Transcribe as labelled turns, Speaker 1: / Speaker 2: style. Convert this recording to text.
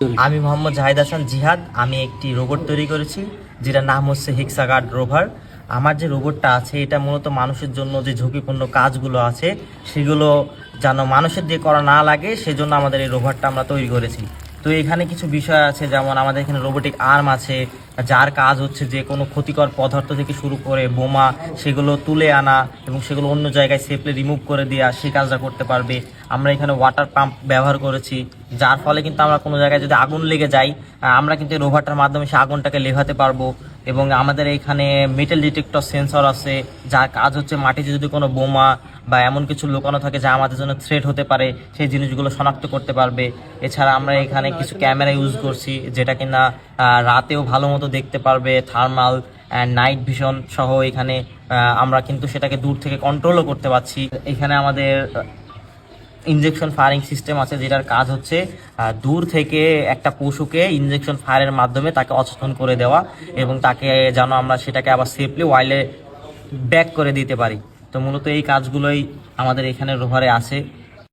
Speaker 1: আমি মোহাম্মদ জাহিদ হাসান জিহাদ। আমি একটি রোবট তৈরি করেছি যেটার নাম হচ্ছে হেক্সাগার্ড রোভার। আমার যে রোবটটা আছে এটা মূলত মানুষের জন্য যে ঝুঁকিপূর্ণ কাজগুলো আছে সেগুলো যেন মানুষের দিয়ে করা না লাগে সেজন্য আমাদের এই রোভারটা আমরা তৈরি করেছি। তো এখানে কিছু বিষয় আছে, যেমন আমাদের এখানে রোবোটিক আর্ম আছে যার কাজ হচ্ছে যে কোনো ক্ষতিকর পদার্থ থেকে শুরু করে বোমা সেগুলো তুলে আনা এবং সেগুলো অন্য জায়গায় সেফলি রিমুভ করে দেওয়া, সেই কাজটা করতে পারবে। আমরা এখানে ওয়াটার পাম্প ব্যবহার করেছি যার ফলে কিন্তু আমরা কোনো জায়গায় যদি আগুন লেগে যাই আমরা কিন্তু এই রোভারটার মাধ্যমে সেই আগুনটাকে নেভাতে পারবো। এবং আমাদের এখানে মেটাল ডিটেক্টর সেন্সর আছে যার কাজ হচ্ছে মাটিতে যদি কোনো বোমা বা এমন কিছু লুকানো থাকে যা আমাদের জন্য থ্রেট হতে পারে সেই জিনিসগুলো শনাক্ত করতে পারবে। এছাড়া আমরা এখানে কিছু ক্যামেরা ইউজ করছি যেটা কিনা রাতেও ভালো মতো দেখতে পারবে, থার্মাল অ্যান্ড নাইট ভিশন সহ। এখানে আমরা কিন্তু সেটাকে দূর থেকে কন্ট্রোলও করতে পারছি। এখানে আমাদের ইনজেকশন ফায়ারিং সিস্টেম আছে যেটার কাজ হচ্ছে দূর থেকে একটা পশুকে ইনজেকশন ফায়ারের মাধ্যমে তাকে অচেতন করে দেওয়া এবং তাকে যেন আমরা সেটাকে আবার সেফলি ওয়াইল্ডে ব্যাক করে দিতে পারি। তো মূলত এই কাজগুলোই আমাদের এখানে রোভারে আছে।